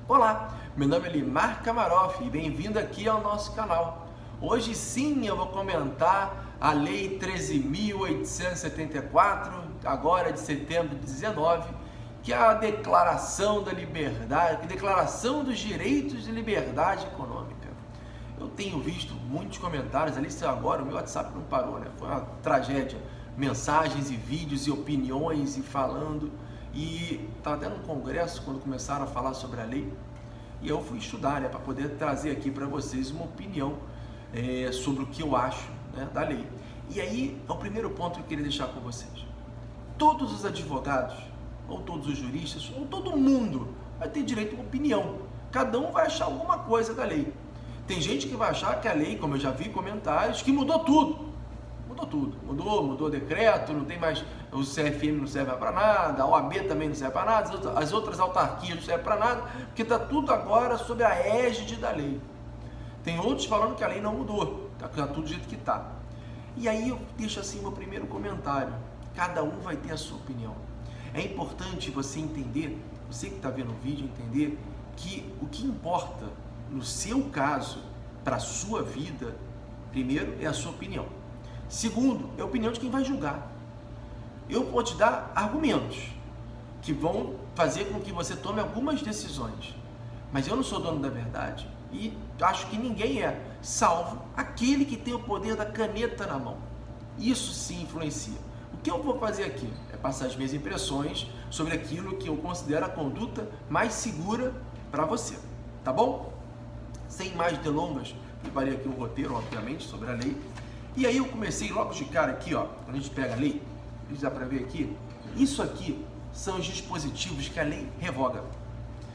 Olá, meu nome é Limar Kamaroff e bem-vindo aqui ao nosso canal. Hoje sim eu vou comentar a Lei 13.874, agora de setembro de 19, que é a Declaração da Liberdade, a Declaração dos Direitos de Liberdade Econômica. Eu tenho visto muitos comentários, ali agora o meu WhatsApp não parou, né? Foi uma tragédia, mensagens e vídeos e opiniões e falando. E estava até num congresso quando começaram a falar sobre a lei e eu fui estudar, né, para poder trazer aqui para vocês uma opinião sobre o que eu acho, né, da lei. E aí é o primeiro ponto que eu queria deixar com vocês. Todos os advogados, ou todos os juristas, ou todo mundo vai ter direito a uma opinião. Cada um vai achar alguma coisa da lei. Tem gente que vai achar que a lei, como eu já vi comentários, que mudou tudo. Mudou o decreto, não tem mais, o CFM não serve para nada, a OAB também não serve para nada, as outras autarquias não servem para nada, porque está tudo agora sob a égide da lei. Tem outros falando que a lei não mudou, está tudo do jeito que está. E aí eu deixo assim meu primeiro comentário, cada um vai ter a sua opinião. É importante você entender, você que está vendo o vídeo, entender que o que importa no seu caso, para a sua vida, primeiro é a sua opinião. Segundo, é a opinião de quem vai julgar. Eu vou te dar argumentos que vão fazer com que você tome algumas decisões. Mas eu não sou dono da verdade e acho que ninguém é, salvo aquele que tem o poder da caneta na mão. Isso sim influencia. O que eu vou fazer aqui é passar as minhas impressões sobre aquilo que eu considero a conduta mais segura para você. Tá bom? Sem mais delongas, preparei aqui um roteiro, obviamente, sobre a lei. E aí eu comecei logo de cara aqui, ó, quando a gente pega a lei, dá para ver aqui, isso aqui são os dispositivos que a lei revoga.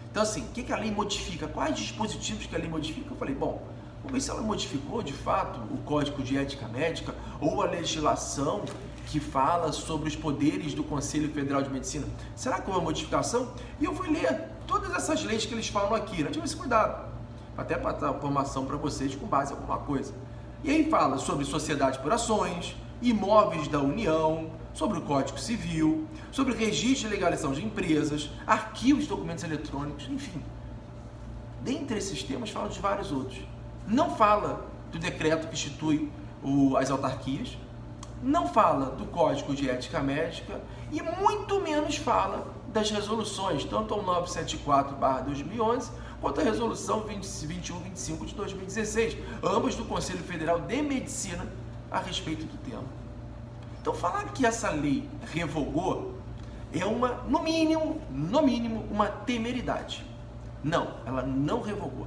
Então assim, o que a lei modifica? Quais dispositivos que a lei modifica? Eu falei, bom, vamos ver se ela modificou de fato o Código de Ética Médica ou a legislação que fala sobre os poderes do Conselho Federal de Medicina. Será que houve uma modificação? E eu fui ler todas essas leis que eles falam aqui, né? Tive esse cuidado, até para dar informação para vocês com base em alguma coisa. E aí fala sobre sociedade por ações, imóveis da União, sobre o Código Civil, sobre registro e legalização de empresas, arquivos de documentos eletrônicos, enfim. Dentre esses temas fala de vários outros. Não fala do decreto que institui as autarquias, não fala do Código de Ética Médica e muito menos fala das resoluções, tanto o 974/2011, quanto a resolução 2125 de 2016, ambas do Conselho Federal de Medicina a respeito do tema. Então falar que essa lei revogou é no mínimo, uma temeridade. Não, ela não revogou.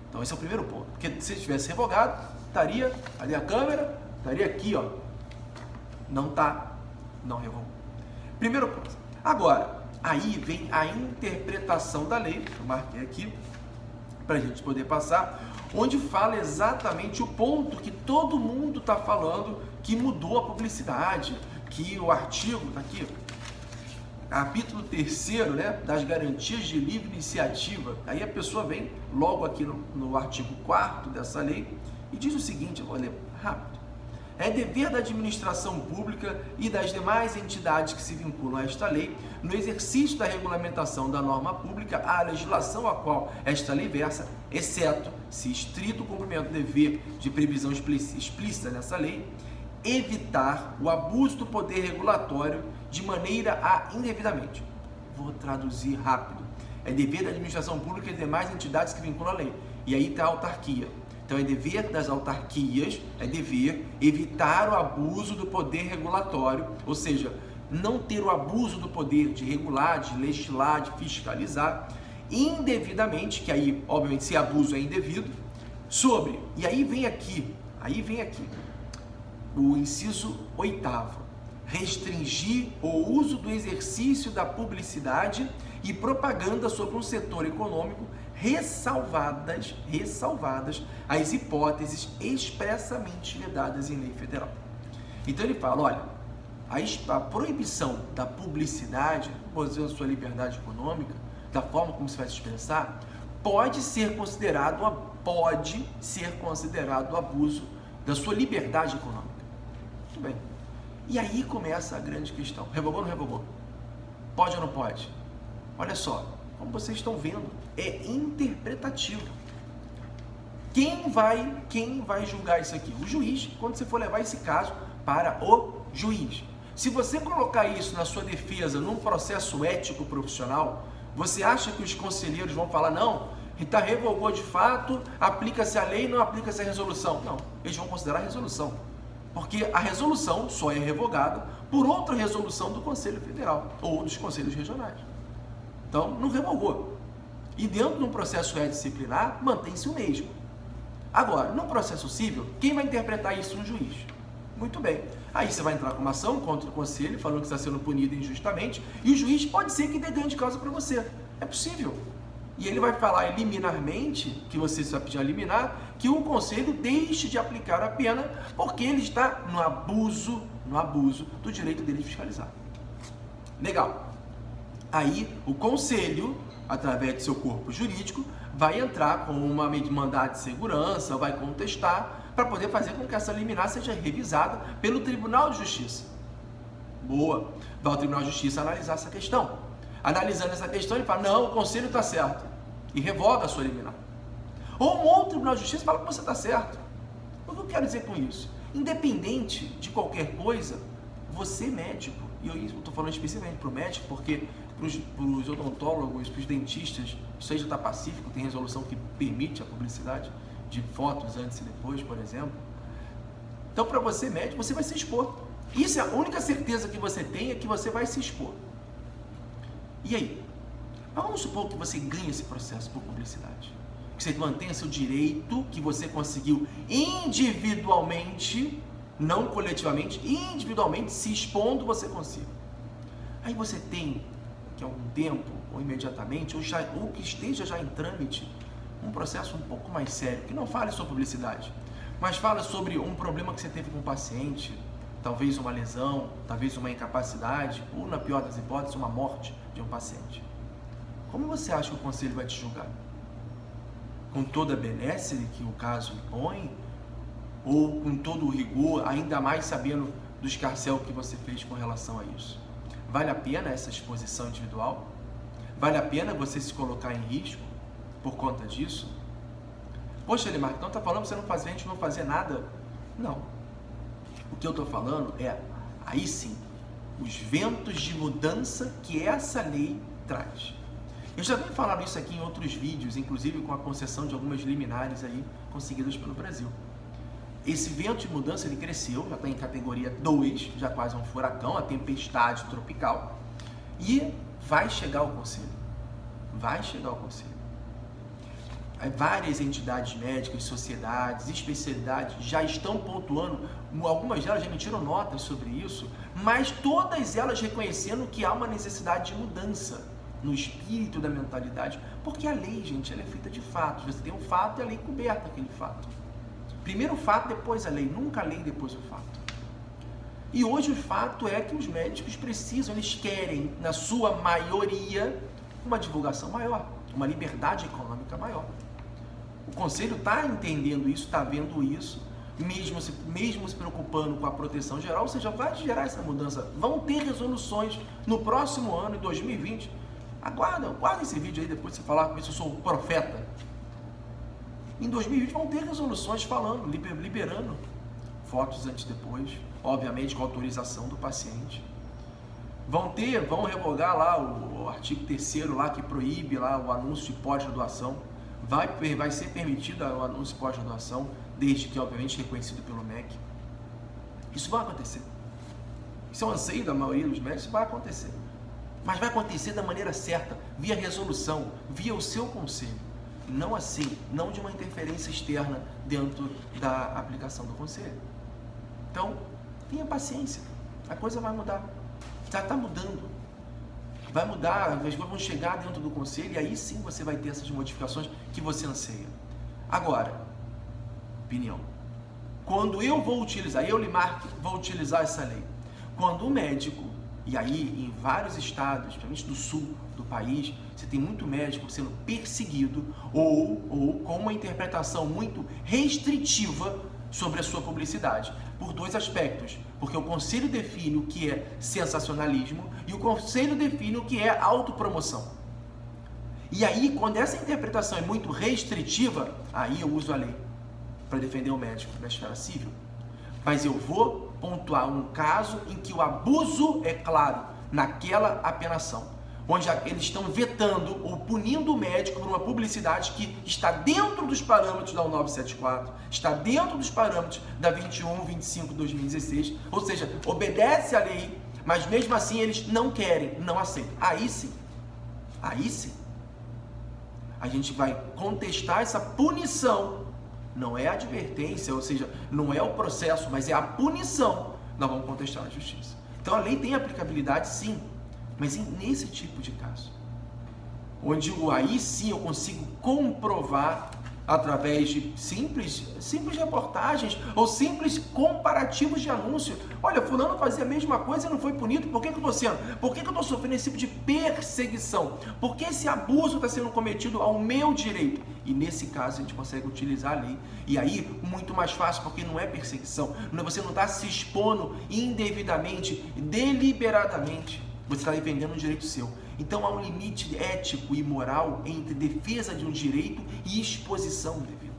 Então esse é o primeiro ponto, porque se tivesse revogado, estaria ali a câmera, estaria aqui, ó. Não tá, não revogou. Primeiro ponto. Agora, aí vem a interpretação da lei, eu marquei aqui, para a gente poder passar, onde fala exatamente o ponto que todo mundo está falando, que mudou a publicidade, que o artigo, está aqui, capítulo 3º, né, das garantias de livre iniciativa, aí a pessoa vem logo aqui no artigo 4º dessa lei e diz o seguinte, eu vou ler rápido. É dever da administração pública e das demais entidades que se vinculam a esta lei, no exercício da regulamentação da norma pública, a legislação a qual esta lei versa, exceto, se estrito cumprimento do dever de previsão explícita nessa lei, evitar o abuso do poder regulatório de maneira a indevidamente. Vou traduzir rápido. É dever da administração pública e das demais entidades que vinculam a lei. E aí está a autarquia. Então é dever das autarquias, é dever evitar o abuso do poder regulatório, ou seja, não ter o abuso do poder de regular, de legislar, de fiscalizar, indevidamente, que aí, obviamente, se abuso é indevido, e aí vem aqui, o inciso 8º, restringir o uso do exercício da publicidade e propaganda sobre um setor econômico, ressalvadas as hipóteses expressamente vedadas em lei federal. Então ele fala, olha, a proibição da publicidade, usando a sua liberdade econômica, da forma como se vai se expressar, pode ser considerado abuso da sua liberdade econômica. Muito bem. E aí começa a grande questão. Revogou ou não revogou? Pode ou não pode? Olha só, como vocês estão vendo, é interpretativo. Quem vai julgar isso aqui? O juiz, quando você for levar esse caso para o juiz. Se você colocar isso na sua defesa num processo ético profissional, você acha que os conselheiros vão falar, não, Rita revogou de fato, aplica-se a lei, não aplica-se a resolução? Não, eles vão considerar a resolução. Porque a resolução só é revogada por outra resolução do Conselho Federal ou dos conselhos regionais. Então, não revogou. E dentro de um processo disciplinar, mantém-se o mesmo. Agora, no processo civil, quem vai interpretar isso? Um juiz. Muito bem. Aí você vai entrar com uma ação contra o conselho, falando que está sendo punido injustamente, e o juiz pode ser que dê ganho de causa para você. É possível. E ele vai falar liminarmente, que você vai pedir a liminar, que o conselho deixe de aplicar a pena, porque ele está no abuso do direito dele de fiscalizar. Legal. Aí o conselho, através do seu corpo jurídico, vai entrar com uma mandado de segurança, vai contestar, para poder fazer com que essa liminar seja revisada pelo Tribunal de Justiça. Boa! Vai ao Tribunal de Justiça analisar essa questão. Analisando essa questão, ele fala, não, o conselho está certo, e revoga a sua liminar. Ou um outro Tribunal de Justiça fala que você está certo. O que eu quero dizer com isso? Independente de qualquer coisa, você médico, e eu estou falando especificamente para o médico, porque para os odontólogos, para os dentistas, isso aí já está pacífico, tem resolução que permite a publicidade de fotos antes e depois, por exemplo. Então, para você médico, você vai se expor. Isso é a única certeza que você tem, é que você vai se expor. E aí? Vamos supor que você ganhe esse processo por publicidade. Que você mantenha seu direito, que você conseguiu individualmente, não coletivamente, individualmente, se expondo, você consiga. Aí você tem, daqui a algum tempo, ou imediatamente, ou que esteja já em trâmite, um processo um pouco mais sério, que não fale sobre publicidade, mas fala sobre um problema que você teve com o paciente, talvez uma lesão, talvez uma incapacidade, ou na pior das hipóteses, uma morte de um paciente. Como você acha que o conselho vai te julgar? Com toda a benesse que o caso impõe? Ou com todo o rigor, ainda mais sabendo do escarcéu que você fez com relação a isso? Vale a pena essa exposição individual? Vale a pena você se colocar em risco por conta disso? Poxa, Elimar, então está falando que você não fazia, a gente não fazia nada? Não. O que eu estou falando é, aí sim, os ventos de mudança que essa lei traz. Eu já venho falando isso aqui em outros vídeos, inclusive com a concessão de algumas liminares aí conseguidas pelo Brasil. Esse vento de mudança, ele cresceu, já está em categoria 2, já quase um furacão, a tempestade tropical, e vai chegar ao conselho. Vai chegar ao conselho. Várias entidades médicas, sociedades, especialidades já estão pontuando, algumas delas já emitiram notas sobre isso, mas todas elas reconhecendo que há uma necessidade de mudança no espírito da mentalidade, porque a lei, gente, ela é feita de fatos. Você tem um fato e a lei coberta aquele fato. Primeiro o fato, depois a lei, nunca a lei, depois o fato. E hoje o fato é que os médicos precisam, eles querem, na sua maioria, uma divulgação maior, uma liberdade econômica maior. O Conselho está entendendo isso, está vendo isso, mesmo se preocupando com a proteção geral, ou seja, vai gerar essa mudança. Vão ter resoluções no próximo ano, em 2020. Guarda esse vídeo aí, depois você falar com isso, eu sou um profeta. Em 2020 vão ter resoluções falando, liberando fotos antes e depois, obviamente com autorização do paciente. Vão revogar lá o artigo 3º lá que proíbe lá o anúncio de pós-graduação. Vai ser permitido o anúncio de pós-graduação, desde que, obviamente, reconhecido pelo MEC. Isso vai acontecer. Isso é um anseio da maioria dos médicos, isso vai acontecer. Mas vai acontecer da maneira certa, via resolução, via o seu conselho. Não assim, não de uma interferência externa dentro da aplicação do conselho. Então, tenha paciência, a coisa vai mudar. Já está mudando. Vai mudar, as coisas vão chegar dentro do conselho e aí sim você vai ter essas modificações que você anseia. Agora, opinião. Quando eu vou utilizar, eu, Limark, vou utilizar essa lei. Quando o médico, e aí em vários estados, principalmente do sul do país, você tem muito médico sendo perseguido ou com uma interpretação muito restritiva sobre a sua publicidade, por dois aspectos, porque o conselho define o que é sensacionalismo e o conselho define o que é autopromoção. E aí, quando essa interpretação é muito restritiva, aí eu uso a lei para defender o médico na esfera civil. Mas eu vou pontuar um caso em que o abuso é claro naquela apenação, onde eles estão vetando ou punindo o médico por uma publicidade que está dentro dos parâmetros da 1974, está dentro dos parâmetros da 21/25/2016, ou seja, obedece à lei, mas mesmo assim eles não querem, não aceitam. Aí sim, a gente vai contestar essa punição. Não é a advertência, ou seja, não é o processo, mas é a punição. Nós vamos contestar na justiça. Então a lei tem aplicabilidade sim, mas nesse tipo de caso, onde aí sim eu consigo comprovar através de simples reportagens ou simples comparativos de anúncio. Olha, fulano fazia a mesma coisa e não foi punido, por que eu estou sendo? Por que eu estou sofrendo esse tipo de perseguição? Por que esse abuso está sendo cometido ao meu direito? E nesse caso a gente consegue utilizar a lei. E aí, muito mais fácil, porque não é perseguição. Você não está se expondo indevidamente, deliberadamente. Você está defendendo um direito seu. Então há um limite ético e moral entre defesa de um direito e exposição indevida.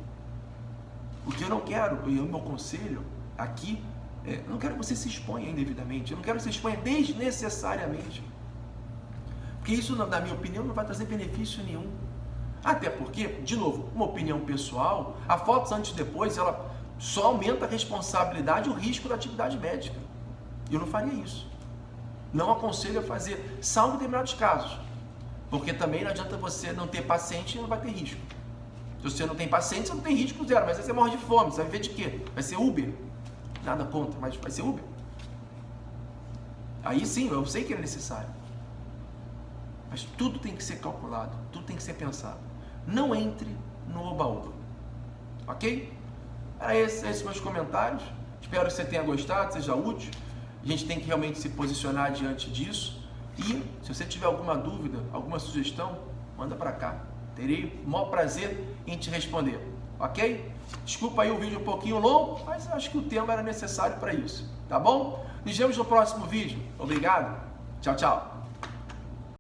O que eu não quero, e o meu conselho aqui, eu não quero que você se exponha indevidamente, eu não quero que você se exponha desnecessariamente. Porque isso, na minha opinião, não vai trazer benefício nenhum. Até porque, de novo, uma opinião pessoal, a fotos antes e depois, ela só aumenta a responsabilidade e o risco da atividade médica. Eu não faria isso. Não aconselho a fazer, salvo em determinados casos. Porque também não adianta você não ter paciente e não vai ter risco. Se você não tem paciente, você não tem risco zero, mas aí você morre de fome, você vai viver de quê? Vai ser Uber? Nada contra, mas vai ser Uber. Aí sim, eu sei que é necessário. Mas tudo tem que ser calculado, tudo tem que ser pensado. Não entre no oba-oba. Ok? Era esses meus comentários. Espero que você tenha gostado, seja útil. A gente tem que realmente se posicionar diante disso. E se você tiver alguma dúvida, alguma sugestão, manda para cá. Terei o maior prazer em te responder. Ok? Desculpa aí o vídeo um pouquinho longo, mas eu acho que o tema era necessário para isso. Tá bom? Nos vemos no próximo vídeo. Obrigado. Tchau, tchau.